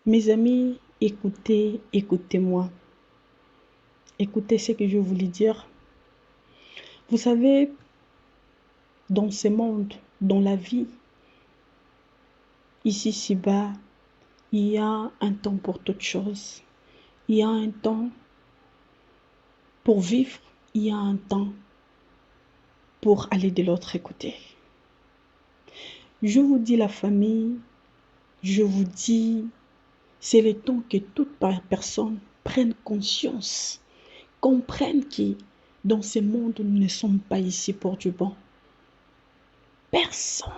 Mes amis, écoutez, écoutez-moi. Écoutez ce que je voulais dire. Vous savez, dans ce monde, dans la vie, ici-bas, il y a un temps pour toutes choses. Il y a un temps pour vivre, il y a un temps pour aller de l'autre côté. Je vous dis la famille, je vous dis, c'est le temps que toute personne prenne conscience, comprenne que dans ce monde, nous ne sommes pas ici pour du bon. Personne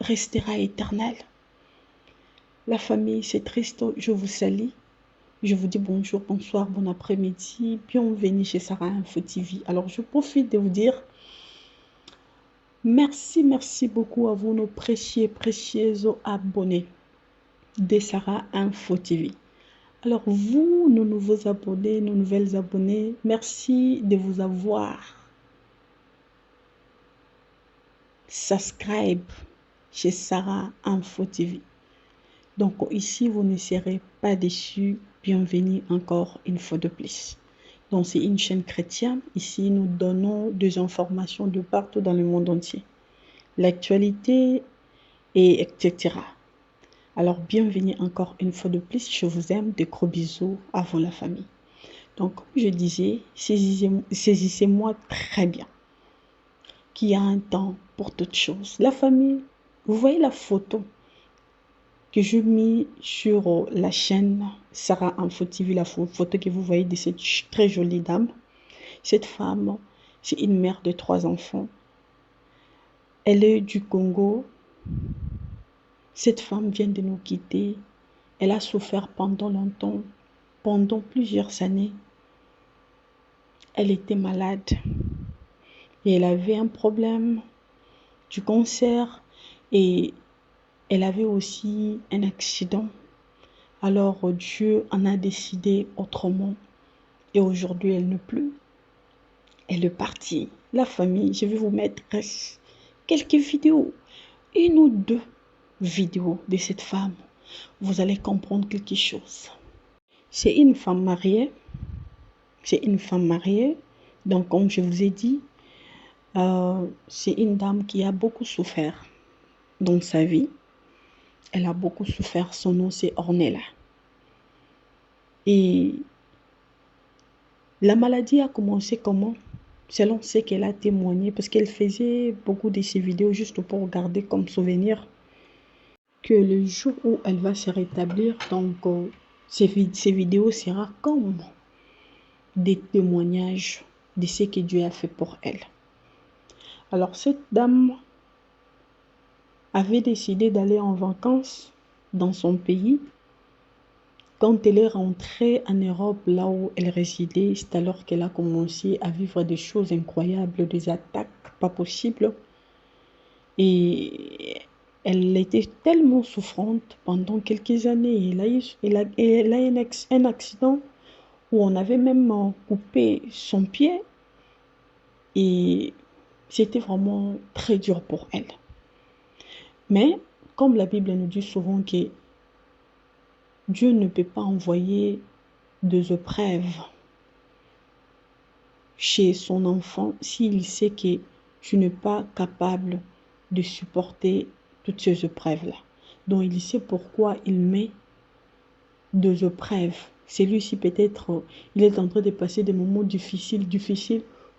restera éternel. La famille, c'est triste, je vous salue. Je vous dis bonjour, bonsoir, bon après-midi. Bienvenue chez Sarah Info TV. Alors, je profite de vous dire merci beaucoup à vous, nos précieux abonnés de Sarah Info TV. Alors, vous, nos nouveaux abonnés, nos nouvelles abonnées, merci de vous avoir subscribe chez Sarah Info TV. Donc, ici, vous ne serez pas déçus. Bienvenue encore une fois de plus. Donc, c'est une chaîne chrétienne. Ici, nous donnons des informations de partout dans le monde entier. L'actualité, et etc. Alors, bienvenue encore une fois de plus. Je vous aime. De gros bisous à vous, la famille. Donc, comme je disais, saisissez-moi très bien qu'il y a un temps pour toutes choses. La famille, vous voyez la photo que je mis sur la chaîne Sarah Info TV, la photo que vous voyez de cette très jolie dame. Cette femme, c'est une mère de 3 enfants. Elle est du Congo. Cette femme vient de nous quitter. Elle a souffert pendant longtemps, pendant plusieurs années. Elle était malade et elle avait un problème du cancer et elle avait aussi un accident. Alors Dieu en a décidé autrement et aujourd'hui elle n'est plus. Elle est partie. La famille, je vais vous mettre quelques vidéos, 1 ou 2 vidéos de cette femme. Vous allez comprendre quelque chose. C'est une femme mariée. C'est une femme mariée. Donc comme je vous ai dit, c'est une dame qui a beaucoup souffert dans sa vie. Elle a beaucoup souffert. Son nom c'est Ornella. Et la maladie a commencé comment? Selon ce qu'elle a témoigné, parce qu'elle faisait beaucoup de ces vidéos juste pour garder comme souvenir que le jour où elle va se rétablir, donc ces vidéos sera comme des témoignages de ce que Dieu a fait pour elle. Alors cette dame avait décidé d'aller en vacances dans son pays. Quand elle est rentrée en Europe, là où elle résidait, c'est alors qu'elle a commencé à vivre des choses incroyables, des attaques pas possibles. Et elle était tellement souffrante pendant quelques années. Elle a eu un accident où on avait même coupé son pied. Et c'était vraiment très dur pour elle. Mais comme la Bible nous dit souvent que Dieu ne peut pas envoyer des épreuves chez son enfant s'il sait que tu n'es pas capable de supporter toutes ces épreuves-là. Donc il sait pourquoi il met des épreuves. Celui-ci peut-être, il est en train de passer des moments difficiles,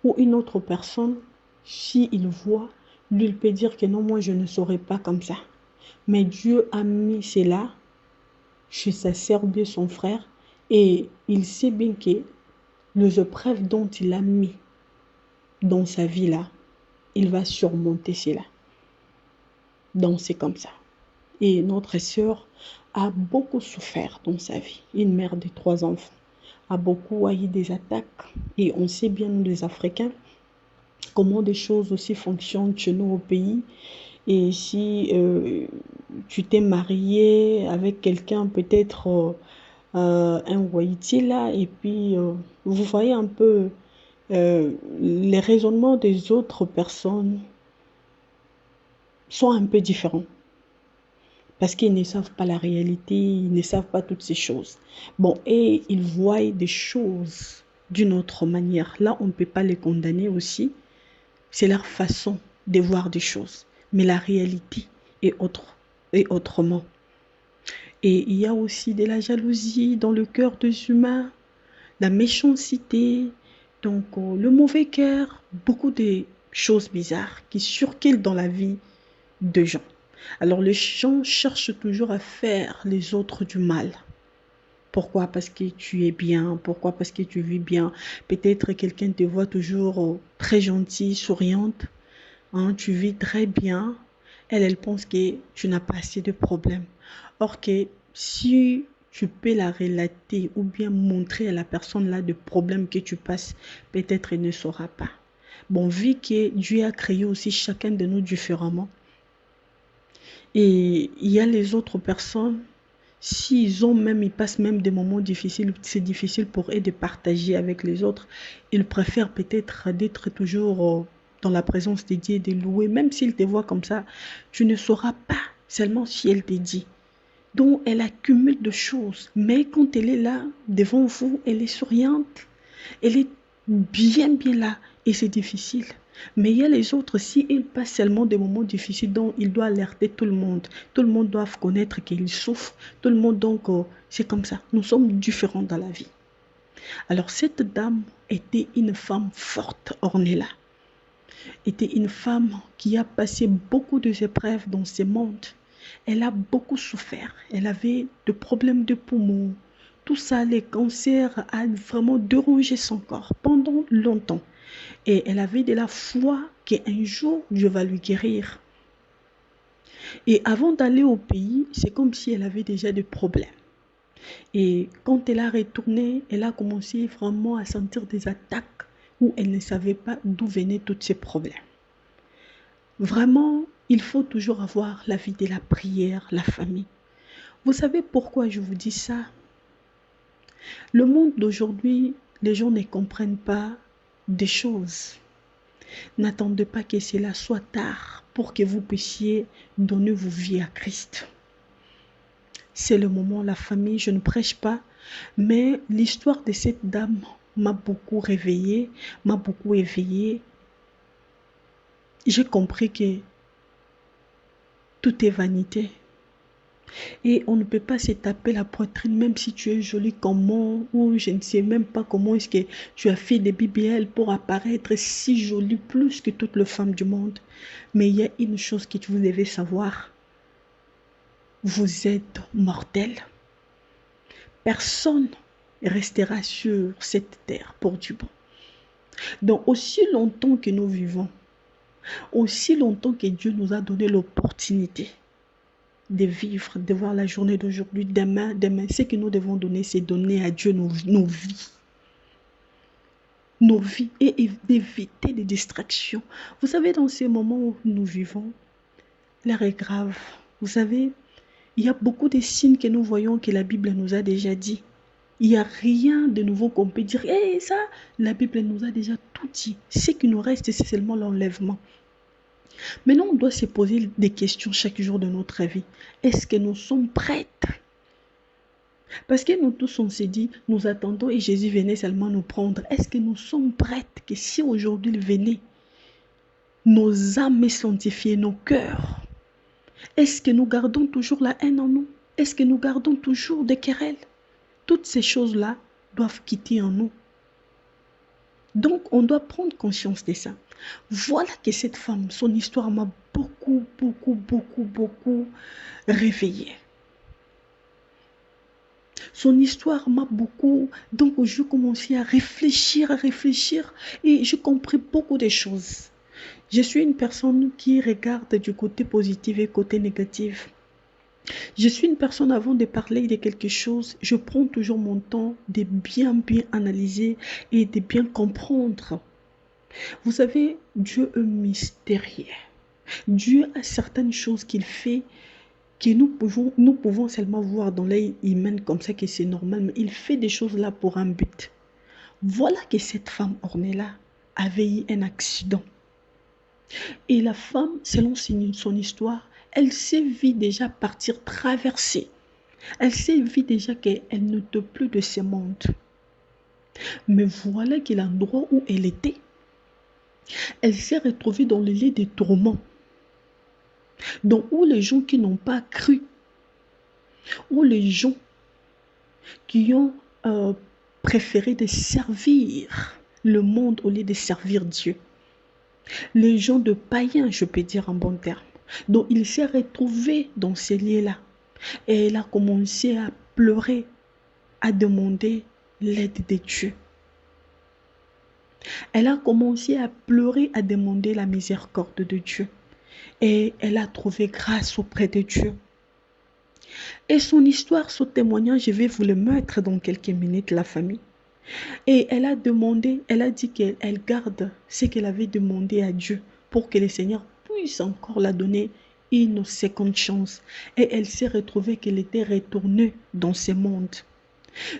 où une autre personne, s'il voit, lui il peut dire que non, moi je ne serai pas comme ça. Mais Dieu a mis cela chez sa sœur ou son frère, et il sait bien que les épreuves dont il a mis dans sa vie là, il va surmonter cela. Donc c'est comme ça. Et notre sœur a beaucoup souffert dans sa vie. Une mère de 3 enfants a beaucoup haï des attaques. Et on sait bien, nous les Africains, comment des choses aussi fonctionnent chez nous au pays. Et si tu t'es marié avec quelqu'un, peut-être un Wahiti là, et puis vous voyez un peu les raisonnements des autres personnes sont un peu différents. parce qu'ils ne savent pas la réalité, ils ne savent pas toutes ces choses. Bon, et ils voient des choses d'une autre manière. Là, on ne peut pas les condamner aussi. C'est leur façon de voir des choses. Mais la réalité est autre, est autrement. Et il y a aussi de la jalousie dans le cœur des humains, la méchanceté, donc le mauvais cœur, beaucoup de choses bizarres qui circulent dans la vie de gens. Alors les gens cherchent toujours à faire les autres du mal. Pourquoi? Parce que tu es bien. Pourquoi? Parce que tu vis bien. Peut-être quelqu'un te voit toujours très gentille, souriante. Hein, tu vis très bien. Elle pense que tu n'as pas assez de problèmes. Or que si tu peux la relater ou bien montrer à la personne là de problèmes que tu passes, peut-être elle ne saura pas. Bon, vu que Dieu a créé aussi chacun de nous différemment, et il y a les autres personnes, ils passent même des moments difficiles, c'est difficile pour eux de partager avec les autres. Ils préfèrent peut-être d'être toujours dans la présence de Dieu et de louer, même s'ils te voient comme ça, tu ne sauras pas seulement si elle te dit. Donc elle accumule de choses, mais quand elle est là devant vous, elle est souriante, elle est bien là et c'est difficile. Mais il y a les autres, si ils passent seulement des moments difficiles, donc il doit alerter tout le monde. Tout le monde doit connaître qu'il souffre. Tout le monde, donc, c'est comme ça. Nous sommes différents dans la vie. Alors, cette dame était une femme forte, Ornella. Était une femme qui a passé beaucoup d'épreuves dans ce monde. Elle a beaucoup souffert. Elle avait des problèmes de poumons. Tout ça, les cancers, a vraiment dérangé son corps pendant longtemps. Et elle avait de la foi qu'un jour, Dieu va lui guérir. Et avant d'aller au pays, c'est comme si elle avait déjà des problèmes. Et quand elle a retourné, elle a commencé vraiment à sentir des attaques où elle ne savait pas d'où venaient tous ces problèmes. Vraiment, il faut toujours avoir la vie de la prière, la famille. Vous savez pourquoi je vous dis ça? Le monde d'aujourd'hui, les gens ne comprennent pas des choses. N'attendez pas que cela soit tard pour que vous puissiez donner vos vies à Christ. C'est le moment, la famille, je ne prêche pas, mais l'histoire de cette dame m'a beaucoup réveillée, m'a beaucoup éveillée. J'ai compris que tout est vanité. Et on ne peut pas se taper la poitrine, même si tu es jolie comment, ou je ne sais même pas comment est-ce que tu as fait des BBL pour apparaître si jolie plus que toutes les femmes du monde. Mais il y a une chose que vous devez savoir. Vous êtes mortel. Personne restera sur cette terre pour du bon. Donc aussi longtemps que nous vivons, aussi longtemps que Dieu nous a donné l'opportunité de vivre, de voir la journée d'aujourd'hui, demain, ce que nous devons donner, c'est donner à Dieu nos vies. Nos vies et d'éviter les distractions. Vous savez, dans ces moments où nous vivons, l'air est grave. Vous savez, il y a beaucoup de signes que nous voyons que la Bible nous a déjà dit. Il n'y a rien de nouveau qu'on peut dire. Et ça, la Bible nous a déjà tout dit. Ce qui nous reste, c'est seulement l'enlèvement. Maintenant, on doit se poser des questions chaque jour de notre vie. Est-ce que nous sommes prêtes? Parce que nous tous, on s'est dit, nous attendons et Jésus venait seulement nous prendre. Est-ce que nous sommes prêtes que si aujourd'hui il venait, nos âmes sanctifiées, nos cœurs, est-ce que nous gardons toujours la haine en nous? Est-ce que nous gardons toujours des querelles? Toutes ces choses-là doivent quitter en nous. Donc, on doit prendre conscience de ça. Voilà que cette femme, son histoire m'a beaucoup réveillée. Son histoire m'a beaucoup... Donc, je commençais à réfléchir et j'ai compris beaucoup de choses. Je suis une personne qui regarde du côté positif et côté négatif. Je suis une personne, avant de parler de quelque chose, je prends toujours mon temps de bien analyser et de bien comprendre. Vous savez, Dieu est mystérieux. Dieu a certaines choses qu'il fait que nous pouvons seulement voir dans l'œil humain comme ça que c'est normal, mais il fait des choses là pour un but. Voilà que cette femme Ornella avait eu un accident. Et la femme, selon son histoire, Elle s'est vue déjà partir traverser. Elle s'est vue déjà qu'elle ne peut plus de ce monde. Mais voilà que l'endroit où elle était, elle s'est retrouvée dans le lit des tourments. Donc où les gens qui n'ont pas cru, où les gens qui ont préféré de servir le monde au lieu de servir Dieu. Les gens de païens, je peux dire en bon terme. Donc il s'est retrouvé dans ces lieux-là. Et elle a commencé à pleurer, à demander l'aide de Dieu. Elle a commencé à pleurer, à demander la miséricorde de Dieu. Et elle a trouvé grâce auprès de Dieu. Et son histoire, son témoignage, je vais vous le mettre dans quelques minutes, la famille. Et elle a demandé, elle a dit qu'elle garde ce qu'elle avait demandé à Dieu pour que le Seigneur puisse encore la donner une seconde chance. Et elle s'est retrouvée qu'elle était retournée dans ce monde.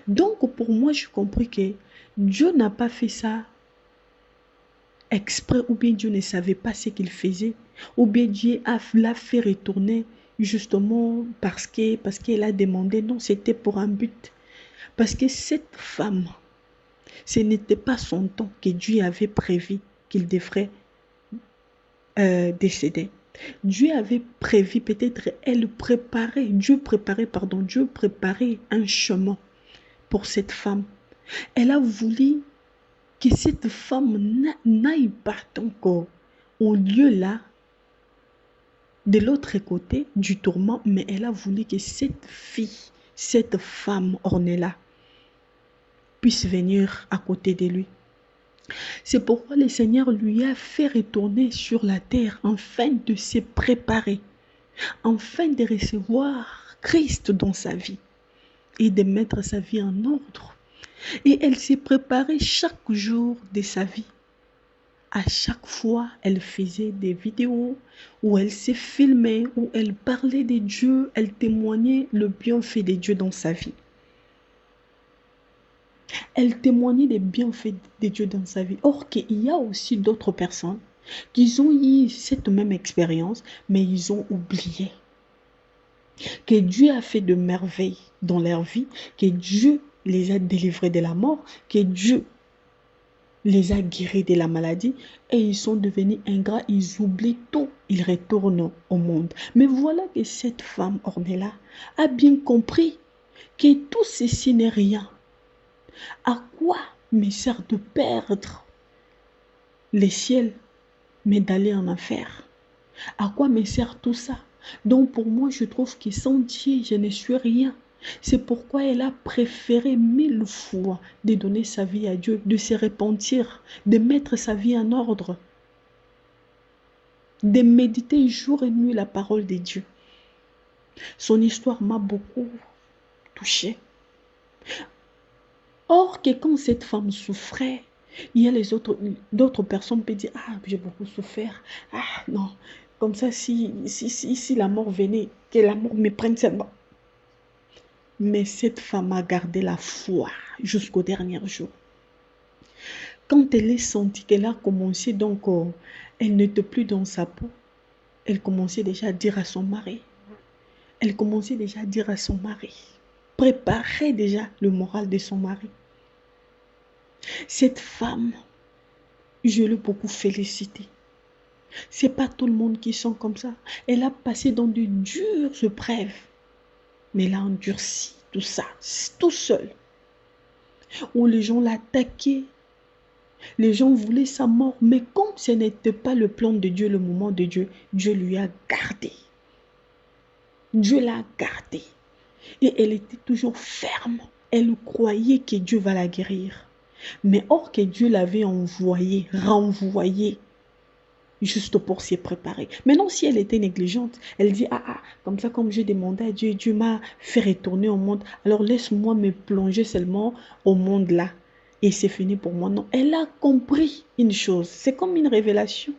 Donc pour moi, j'ai compris que Dieu n'a pas fait ça exprès, ou bien Dieu ne savait pas ce qu'il faisait, ou bien Dieu l'a fait retourner justement parce qu'elle a demandé. Non, c'était pour un but. Parce que cette femme, ce n'était pas son temps que Dieu avait prévu qu'il devrait décéder. Dieu avait prévu, peut-être Dieu préparait un chemin pour cette femme. Elle a voulu que cette femme n'aille pas encore au lieu là, de l'autre côté du tourment, mais elle a voulu que cette fille, cette femme Ornella, puisse venir à côté de lui. C'est pourquoi le Seigneur lui a fait retourner sur la terre afin de se préparer, afin de recevoir Christ dans sa vie et de mettre sa vie en ordre. Et elle s'est préparée chaque jour de sa vie. À chaque fois, elle faisait des vidéos où elle s'est filmée, où elle parlait de Dieu, elle témoignait le bienfait de Dieu dans sa vie. Elle témoignait des bienfaits de Dieu dans sa vie. Or, qu'il y a aussi d'autres personnes qui ont eu cette même expérience, mais ils ont oublié que Dieu a fait de merveilles dans leur vie, que Dieu les a délivrés de la mort, que Dieu les a guéris de la maladie, et ils sont devenus ingrats, ils oublient tout, ils retournent au monde. Mais voilà que cette femme Ornella a bien compris que tout ceci n'est rien. À quoi me sert de perdre le ciel, mais d'aller en enfer? À quoi me sert tout ça? Donc pour moi, je trouve que sans Dieu, je ne suis rien. C'est pourquoi elle a préféré 1000 fois de donner sa vie à Dieu, de se repentir, de mettre sa vie en ordre, de méditer jour et nuit la parole de Dieu. Son histoire m'a beaucoup touchée. Or que quand cette femme souffrait, il y a d'autres personnes qui peuvent dire, ah, j'ai beaucoup souffert. Ah, non, comme ça, si la mort venait, que la mort me prenne seulement. Mais cette femme a gardé la foi jusqu'au dernier jour. Quand elle est sentie qu'elle a commencé, donc, elle n'était plus dans sa peau, elle commençait déjà à dire à son mari. Elle commençait déjà à dire à son mari. Préparait déjà le moral de son mari. Cette femme, je l'ai beaucoup félicitée. C'est pas tout le monde qui sont comme ça. Elle a passé dans de dures épreuves. Mais elle a endurci tout ça, tout seul. Où les gens l'attaquaient. Les gens voulaient sa mort. Mais comme ce n'était pas le plan de Dieu, le moment de Dieu, Dieu lui a gardé. Dieu l'a gardée. Et elle était toujours ferme. Elle croyait que Dieu va la guérir. Mais or que Dieu l'avait envoyé, renvoyé, juste pour s'y préparer. Maintenant, si elle était négligente, elle dit, comme ça, comme j'ai demandé à Dieu, Dieu m'a fait retourner au monde, alors laisse-moi me plonger seulement au monde là. Et c'est fini pour moi. Non, elle a compris une chose. C'est comme une révélation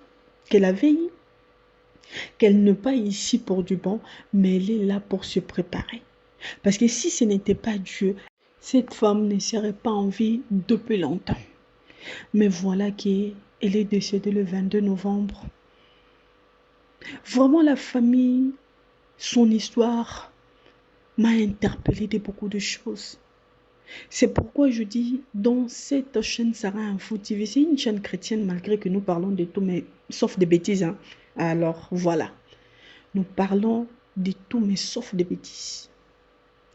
qu'elle avait eue. Qu'elle n'est pas ici pour du bon, mais elle est là pour se préparer. Parce que si ce n'était pas Dieu, cette femme ne serait pas en vie depuis longtemps. Mais voilà qu'elle est décédée le 22 novembre. Vraiment, la famille, Son histoire m'a interpellée de beaucoup de choses. C'est pourquoi je dis, dans cette chaîne Sarah Info TV, c'est une chaîne chrétienne malgré que nous parlons de tout, mais sauf des bêtises. Hein. Alors voilà, nous parlons de tout, mais sauf des bêtises.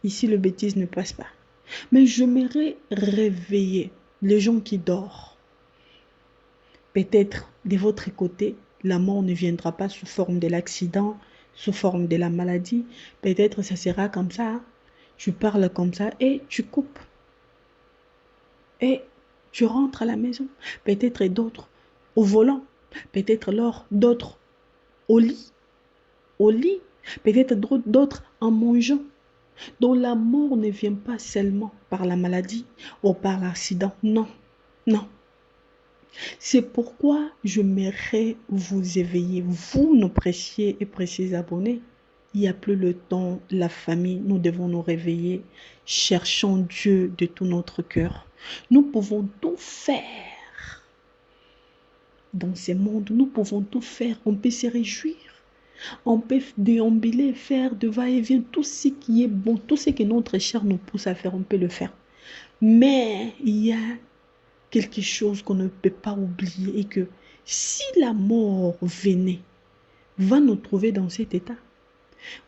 Ici, le bêtise ne passe pas. Mais j'aimerais réveiller les gens qui dorment. Peut-être de votre côté, la mort ne viendra pas sous forme de l'accident, sous forme de la maladie. Peut-être ça sera comme ça. Tu parles comme ça et tu coupes. Et tu rentres à la maison. Peut-être d'autres au volant. Peut-être alors d'autres au lit. Au lit. Peut-être d'autres en mangeant. Donc la mort ne vient pas seulement par la maladie ou par l'accident. Non, non. C'est pourquoi j'aimerais vous éveiller, vous, nos précieux et précieux abonnés. Il n'y a plus le temps, la famille, nous devons nous réveiller. Cherchons Dieu de tout notre cœur. Nous pouvons tout faire dans ce monde. Nous pouvons tout faire. On peut se réjouir. On peut déambuler, faire de va-et-vient. Tout ce qui est bon, tout ce que notre chair nous pousse à faire, on peut le faire. Mais il y a quelque chose qu'on ne peut pas oublier et que si la mort venait, va nous trouver dans cet état.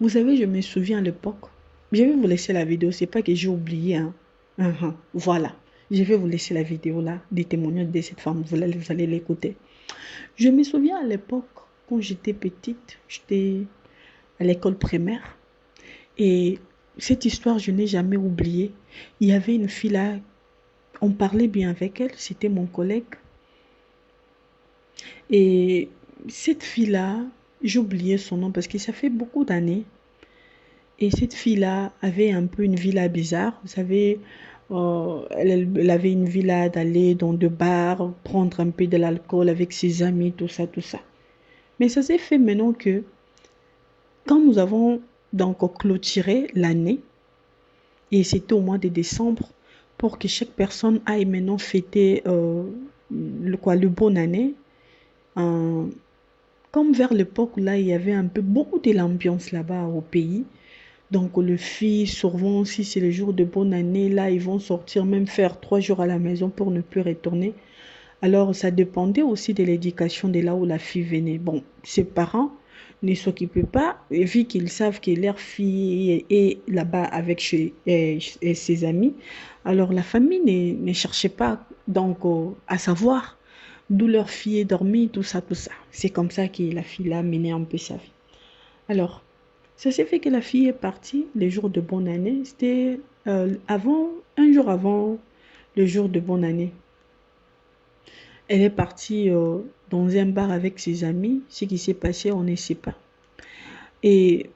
Vous savez, je me souviens à l'époque, je vais vous laisser la vidéo, c'est pas que j'ai oublié. Hein. Voilà, je vais vous laisser la vidéo là, des témoignages de cette femme, vous allez l'écouter. Je me souviens à l'époque, quand j'étais petite, j'étais à l'école primaire et cette histoire, je n'ai jamais oublié. Il y avait une fille là, on parlait bien avec elle, c'était mon collègue. Et cette fille-là, j'ai oublié son nom parce que ça fait beaucoup d'années. Et cette fille-là avait un peu une villa bizarre. Vous savez, elle avait une villa d'aller dans deux bars, prendre un peu de l'alcool avec ses amis, tout ça, tout ça. Mais ça s'est fait maintenant que quand nous avons donc clôturé l'année, et c'était au mois de décembre, pour que chaque personne aille maintenant fêter le bonne année, comme vers l'époque où là, il y avait un peu beaucoup de l'ambiance là-bas au pays. Donc, les filles, souvent, si c'est le jour de bonne année, là, ils vont sortir, même faire 3 jours à la maison pour ne plus retourner. Alors, ça dépendait aussi de l'éducation de là où la fille venait. Bon, ses parents ne s'occupaient pas, et vu qu'ils savent que leur fille est là-bas avec ses amis. Alors, la famille ne cherchait pas donc à savoir d'où leur fille est dormie, tout ça, tout ça. C'est comme ça que la fille a mené un peu sa vie. Alors, ça s'est fait que la fille est partie les jours de bonne année. C'était un jour avant le jour de bonne année. Elle est partie dans un bar avec ses amis. Ce qui s'est passé, on ne sait pas. Et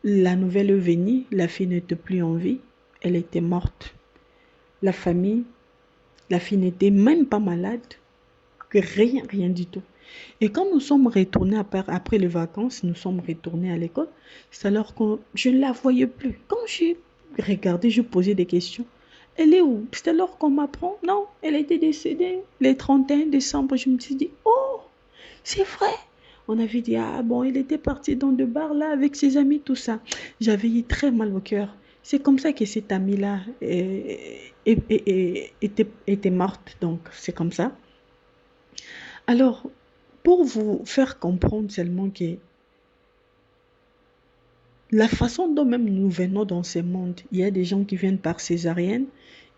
la nouvelle est venue, la fille n'était plus en vie. Elle était morte. La famille, la fille n'était même pas malade. Rien du tout. Et quand nous sommes retournés après les vacances, nous sommes retournés à l'école, c'est alors que je ne la voyais plus. Quand j'ai regardé, je posais des questions. Elle est où? C'est alors qu'on m'apprend. Non, elle était décédée le 31 décembre. Je me suis dit, oh, c'est vrai. On avait dit, ah bon, elle était partie dans le bar là avec ses amis, tout ça. J'avais eu très mal au cœur. C'est comme ça que cette amie-là était morte. Donc, c'est comme ça. Alors, pour vous faire comprendre seulement que la façon dont même nous venons dans ce monde, il y a des gens qui viennent par césarienne,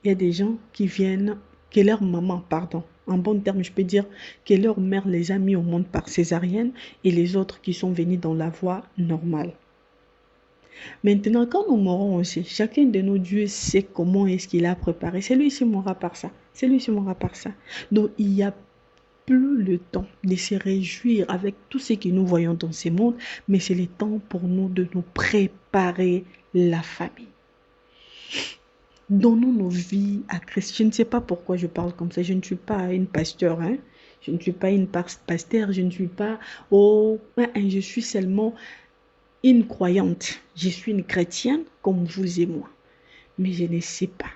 il y a des gens qui viennent, que leur maman, pardon, en bon terme, je peux dire que leur mère les a mis au monde par césarienne et les autres qui sont venus dans la voie normale. Maintenant, quand nous mourrons aussi, chacun de nos dieux sait comment est-ce qu'il a préparé. Celui-ci mourra par ça, celui-ci mourra par ça. Donc, il y a plus le temps de se réjouir avec tout ce que nous voyons dans ce monde, mais c'est le temps pour nous de nous préparer la famille. Donnons nos vies à Christ. Je ne sais pas pourquoi je parle comme ça. Je ne suis pas une pasteur, hein. Je ne suis pas une pasteur. Je ne suis pas, je suis seulement une croyante. Je suis une chrétienne comme vous et moi. Mais je ne sais pas.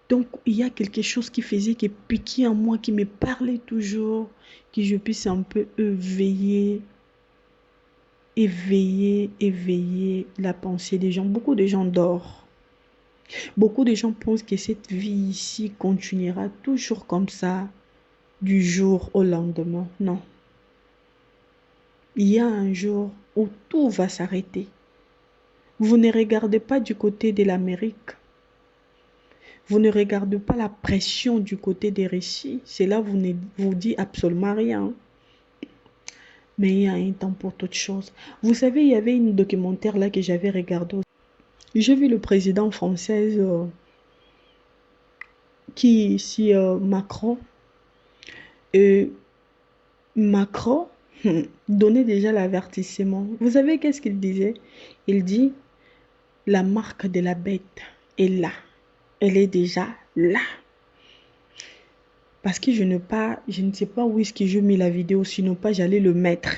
Donc, il y a quelque chose qui faisait, qui piquait en moi, qui me parlait toujours, que je puisse un peu veiller éveiller la pensée des gens. Beaucoup de gens dorment. Beaucoup de gens pensent que cette vie ici continuera toujours comme ça, du jour au lendemain. Non. Il y a un jour où tout va s'arrêter. Vous ne regardez pas du côté de l'Amérique. Vous ne regardez pas la pression du côté des récits. Cela ne vous dit absolument rien. Mais il y a un temps pour toute chose. Vous savez, il y avait une documentaire là que j'avais regardé. J'ai vu le président français qui est ici, Macron. Et Macron donnait déjà l'avertissement. Vous savez qu'est-ce qu'il disait? Il dit, la marque de la bête est là. Elle est déjà là. Parce que je ne sais pas où est-ce que je mets la vidéo, sinon pas j'allais le mettre.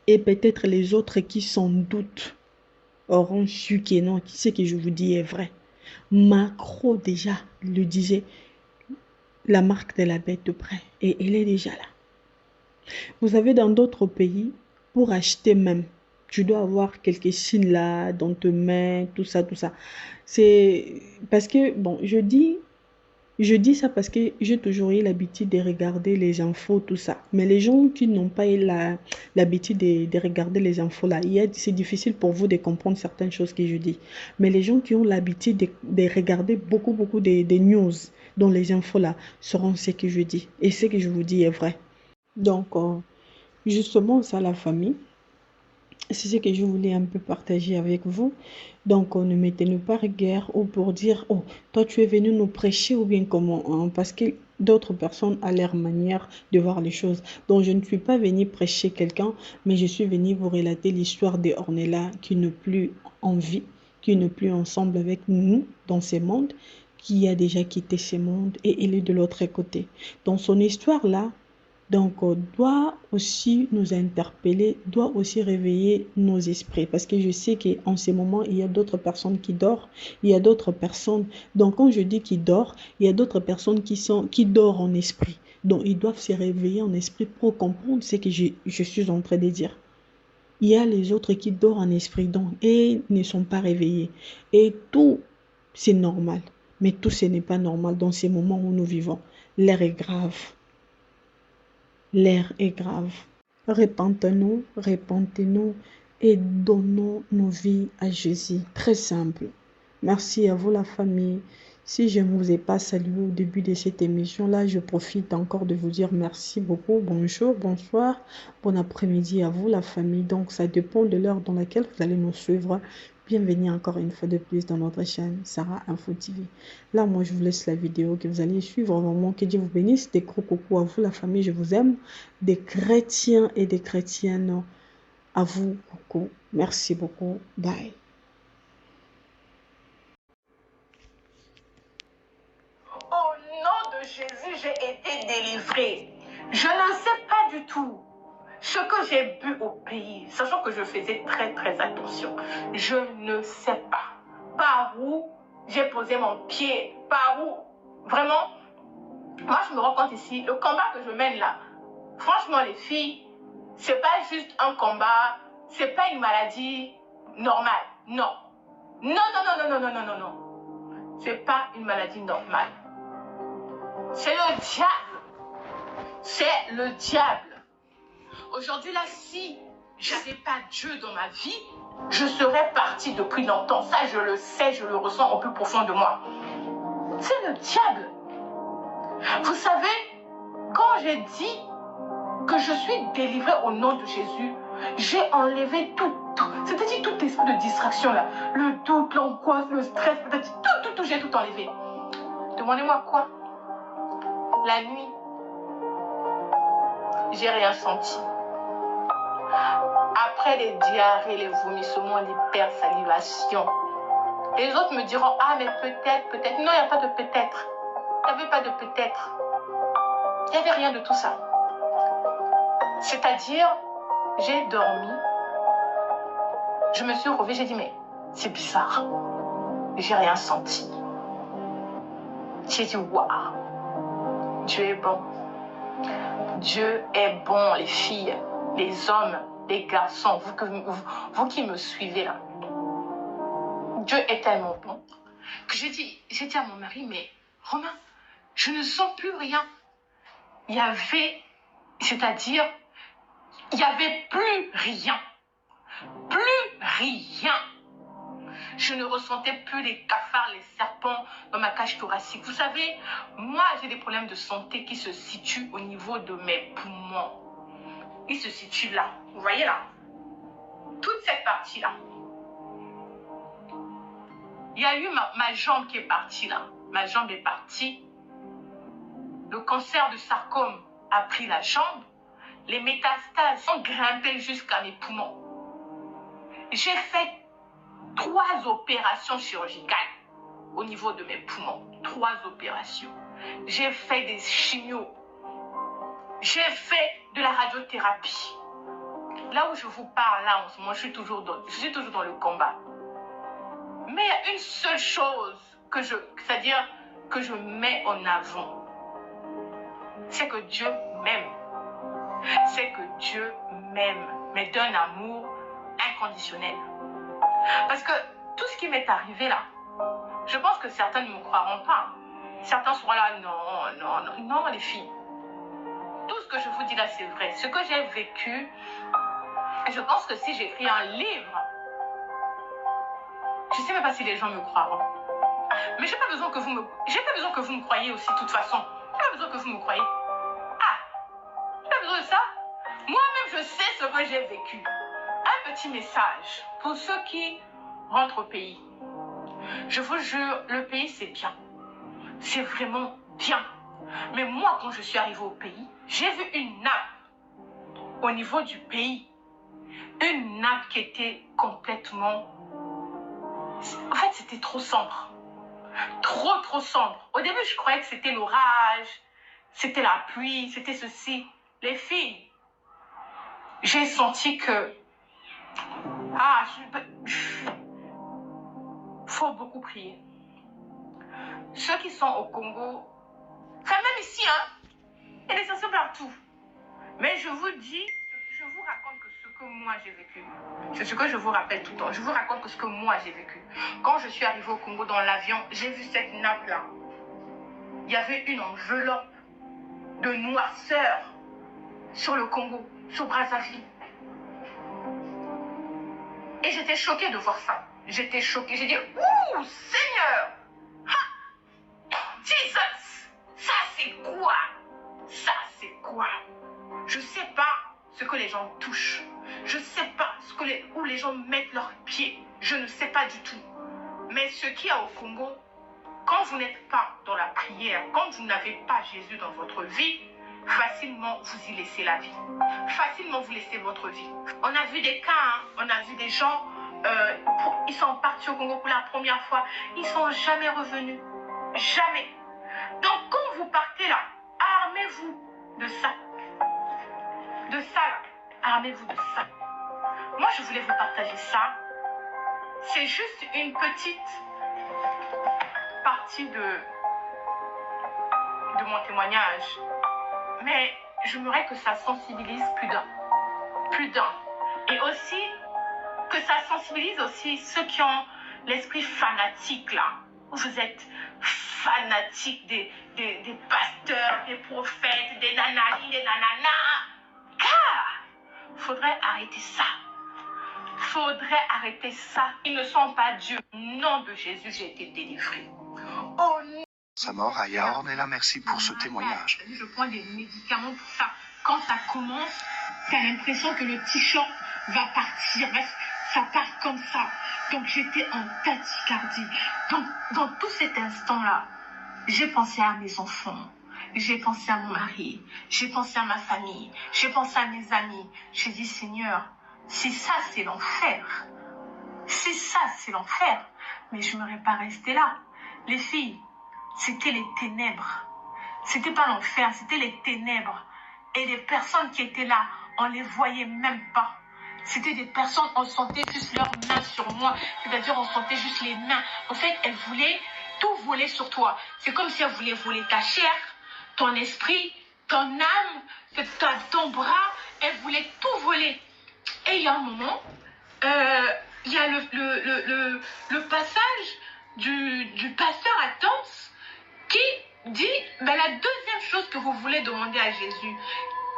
Et peut-être les autres qui sans doute auront su que non, ce que je vous dis est vrai. Macron déjà le disait, la marque de la bête de près. Et elle est déjà là. Vous savez, dans d'autres pays, pour acheter même, tu dois avoir quelques signes là dans tes mains, tout ça, tout ça. C'est parce que, bon, je dis ça parce que j'ai toujours eu l'habitude de regarder les infos, tout ça. Mais les gens qui n'ont pas eu l'habitude de regarder les infos là, c'est difficile pour vous de comprendre certaines choses que je dis. Mais les gens qui ont l'habitude de regarder beaucoup de news dans les infos là, sauront ce que je dis. Et ce que je vous dis est vrai. Donc, justement, ça, la famille, c'est ce que je voulais un peu partager avec vous. Donc, ne mettez-nous pas rigueur ou pour dire, oh, toi, tu es venu nous prêcher ou bien comment, hein? Parce que d'autres personnes ont leur manière de voir les choses. Donc, je ne suis pas venue prêcher quelqu'un, mais je suis venue vous relater l'histoire de Ornella qui n'est plus en vie, qui n'est plus ensemble avec nous dans ce monde, qui a déjà quitté ce monde et elle est de l'autre côté. Dans son histoire-là, donc, doit aussi nous interpeller, doit aussi réveiller nos esprits. Parce que je sais qu'en ce moment, il y a d'autres personnes qui dorment, il y a d'autres personnes. Donc, quand je dis qu'ils dorment, il y a d'autres personnes qui dorment en esprit. Donc, ils doivent se réveiller en esprit pour comprendre ce que je suis en train de dire. Il y a les autres qui dorment en esprit, donc, et ne sont pas réveillés. Et tout, c'est normal. Mais tout, ce n'est pas normal dans ces moments où nous vivons. L'air est grave. L'air est grave. Repentez-nous, repentez-nous et donnons nos vies à Jésus. Très simple. Merci à vous la famille. Si je ne vous ai pas salué au début de cette émission-là, je profite encore de vous dire merci beaucoup. Bonjour, bonsoir, bon après-midi à vous la famille. Donc ça dépend de l'heure dans laquelle vous allez nous suivre. Bienvenue encore une fois de plus dans notre chaîne Sarah Info TV. Là, moi, je vous laisse la vidéo que vous allez suivre. Vraiment, que Dieu vous bénisse. Des gros coucou à vous, la famille, je vous aime. Des chrétiens et des chrétiennes, à vous, coucou. Merci beaucoup. Bye. Au nom de Jésus, j'ai été délivrée. Je ne sais pas du tout ce que j'ai bu au pays, sachant que je faisais très attention. Je ne sais pas par où j'ai posé mon pied, par où. Vraiment, moi je me rends compte ici, le combat que je mène là, franchement les filles, c'est pas juste un combat, c'est pas une maladie normale, non. Non. C'est pas une maladie normale. C'est le diable. C'est le diable. Aujourd'hui, là, si j'avais pas Dieu dans ma vie, je serais partie depuis longtemps. Ça, je le sais, je le ressens au plus profond de moi. C'est le diable. Vous savez, quand j'ai dit que je suis délivrée au nom de Jésus, j'ai enlevé tout. C'est-à-dire tout esprit de distraction, là. Le doute, l'angoisse, le stress, tout, j'ai tout enlevé. Demandez-moi quoi? La nuit, j'ai rien senti. Après les diarrhées, les vomissements, l'hypersalivation, les autres me diront, ah mais peut-être. Non, il n'y a pas de peut-être. Il n'y avait pas de peut-être. Il n'y avait rien de tout ça. C'est-à-dire, j'ai dormi, je me suis réveillée, j'ai dit, mais c'est bizarre. J'ai rien senti. J'ai dit, waouh, Dieu est bon. Dieu est bon, les filles, les hommes. les garçons, vous qui me suivez là, Dieu est tellement bon que j'ai dit à mon mari, mais Romain, je ne sens plus rien. Il y avait, c'est-à-dire, il n'y avait plus rien. Plus rien. Je ne ressentais plus les cafards, les serpents dans ma cage thoracique. Vous savez, moi, j'ai des problèmes de santé qui se situent au niveau de mes poumons. Ils se situent là. Vous voyez là? Toute cette partie-là. Il y a eu ma jambe qui est partie là. Ma jambe est partie. Le cancer de sarcome a pris la jambe. Les métastases ont grimpé jusqu'à mes poumons. J'ai fait 3 opérations chirurgicales au niveau de mes poumons. 3 opérations. J'ai fait des chimios. J'ai fait de la radiothérapie. Là où je vous parle, là en ce moment, je suis toujours dans le combat. Mais il y a une seule chose c'est-à-dire que je mets en avant. C'est que Dieu m'aime. C'est que Dieu m'aime, mais d'un amour inconditionnel. Parce que tout ce qui m'est arrivé là, je pense que certains ne me croiront pas. Certains seront là, non, les filles. Tout ce que je vous dis là, c'est vrai. Ce que j'ai vécu, je pense que si j'écris un livre, je ne sais même pas si les gens me croiront. Mais j'ai pas besoin que vous me croyiez aussi, de toute façon. J'ai pas besoin que vous me croyiez. J'ai pas besoin de ça. Moi-même, je sais ce que j'ai vécu. Un petit message pour ceux qui rentrent au pays. Je vous jure, le pays, c'est bien. C'est vraiment bien. Mais moi, quand je suis arrivée au pays, j'ai vu une nappe au niveau du pays. Une nappe qui était complètement... En fait, c'était trop sombre. Trop sombre. Au début, je croyais que c'était l'orage, c'était la pluie, c'était ceci. Les filles, j'ai senti que... faut beaucoup prier. Ceux qui sont au Congo, enfin même ici, il y a des sorciers partout. Mais je vous dis, je vous raconte que ce que moi j'ai vécu. C'est ce que je vous rappelle tout le temps. Je vous raconte que ce que moi j'ai vécu. Quand je suis arrivée au Congo dans l'avion, j'ai vu cette nappe-là. Il y avait une enveloppe de noirceur sur le Congo, sur Brazzaville. Et j'étais choquée de voir ça. J'étais choquée. J'ai dit, ouh, Seigneur! Jesus! Ça c'est quoi? Ça c'est quoi? Je sais pas ce que les gens touchent. Je sais pas où les gens mettent leurs pieds. Je ne sais pas du tout. Mais ce qu'il y a au Congo, quand vous n'êtes pas dans la prière, quand vous n'avez pas Jésus dans votre vie, facilement vous y laissez la vie. Facilement vous laissez votre vie. On a vu des cas, on a vu des gens, ils sont partis au Congo pour la première fois. Ils ne sont jamais revenus. Jamais. Donc quand vous partez là, armez-vous de ça. De ça là. Armez-vous de ça. Moi, je voulais vous partager ça. C'est juste une petite partie de mon témoignage. Mais j'aimerais que ça sensibilise plus d'un. Plus d'un. Et aussi, que ça sensibilise aussi ceux qui ont l'esprit fanatique là. Vous êtes fanatiques des pasteurs, des prophètes, des nanani, des nananas. Car faudrait arrêter ça. Faudrait arrêter ça. Ils ne sont pas Dieu. Au nom de Jésus, j'ai été délivrée. Oh non. Samor Aya Ornella, merci pour ce témoignage. Je prends des médicaments pour ça. Quand ça commence, tu as l'impression que le t-shirt va partir. Ça part comme ça. Donc j'étais en tachycardie. Donc dans tout cet instant-là, j'ai pensé à mes enfants. J'ai pensé à mon mari. J'ai pensé à ma famille. J'ai pensé à mes amis. J'ai dit, Seigneur, si ça c'est l'enfer, si ça c'est l'enfer, mais je ne m'aurais pas restée là. Les filles, c'était les ténèbres. C'était pas l'enfer, c'était les ténèbres. Et les personnes qui étaient là, on les voyait même pas. C'était des personnes, on sentait juste leurs mains sur moi. C'est-à-dire, on sentait juste les mains. En fait, elles voulaient tout voler sur toi. C'est comme si elles voulaient voler ta chair, ton esprit, ton âme, ton bras. Elles voulaient tout voler. Et il y a un moment, il y a le passage du pasteur à Tens qui dit, ben, la deuxième chose que vous voulez demander à Jésus,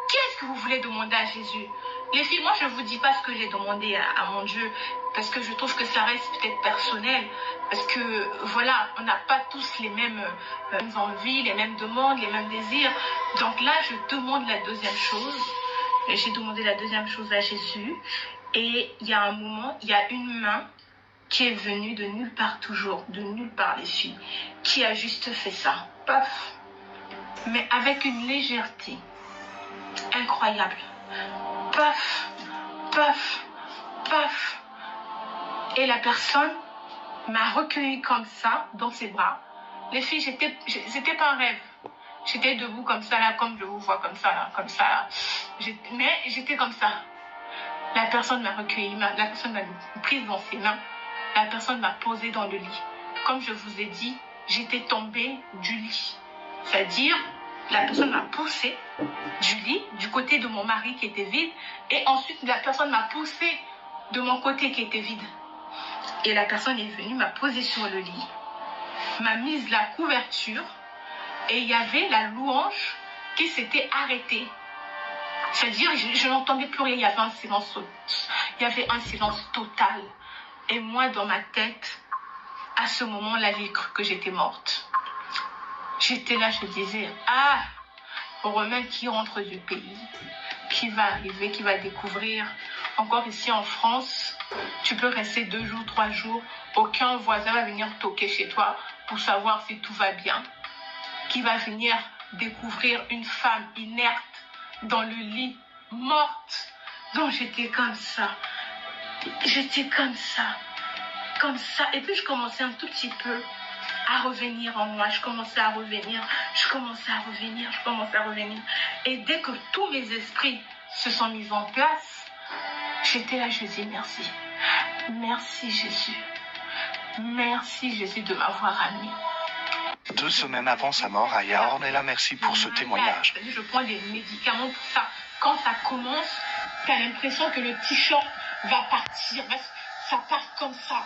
qu'est-ce que vous voulez demander à Jésus? Les filles, moi je ne vous dis pas ce que j'ai demandé à mon Dieu, parce que je trouve que ça reste peut-être personnel, parce que voilà, on n'a pas tous les mêmes envies, les mêmes demandes, les mêmes désirs. Donc là, je demande la deuxième chose. J'ai demandé la deuxième chose à Jésus, et il y a un moment, il y a une main qui est venue de nulle part, toujours, de nulle part, les filles, qui a juste fait ça, paf, mais avec une légèreté incroyable, paf, paf, paf, et la personne m'a recueillie comme ça, dans ses bras. Les filles, c'était pas un rêve. J'étais debout comme ça, là, comme je vous vois, comme ça, là, comme ça, là. Mais j'étais comme ça. La personne m'a recueillie, la personne m'a prise dans ses mains. La personne m'a posée dans le lit. Comme je vous ai dit, j'étais tombée du lit. C'est-à-dire, la personne m'a poussée du lit, du côté de mon mari qui était vide, et ensuite la personne m'a poussée de mon côté qui était vide. Et la personne est venue, m'a posée sur le lit, m'a mise la couverture, et il y avait la louange qui s'était arrêtée. C'est-à-dire, je n'entendais plus rien, il y avait un silence total. Et moi, dans ma tête, à ce moment-là, j'ai cru que j'étais morte. J'étais là, je disais, ah, Romain qui rentre du pays, qui va arriver, qui va découvrir. Encore ici en France, tu peux rester 2 jours, 3 jours, aucun voisin va venir toquer chez toi pour savoir si tout va bien. Qui va venir découvrir une femme inerte dans le lit, morte. Donc j'étais comme ça. J'étais comme ça. Comme ça. Et puis je commençais un tout petit peu à revenir en moi. Je commençais à revenir. Et dès que tous mes esprits se sont mis en place, j'étais là, je dis merci. Merci Jésus. Merci Jésus de m'avoir amené. 2 semaines avant sa mort, Aya Ornella, merci pour ce témoignage. Je prends des médicaments pour ça. Quand ça commence, tu as l'impression que le t-shirt va partir. Ça part comme ça.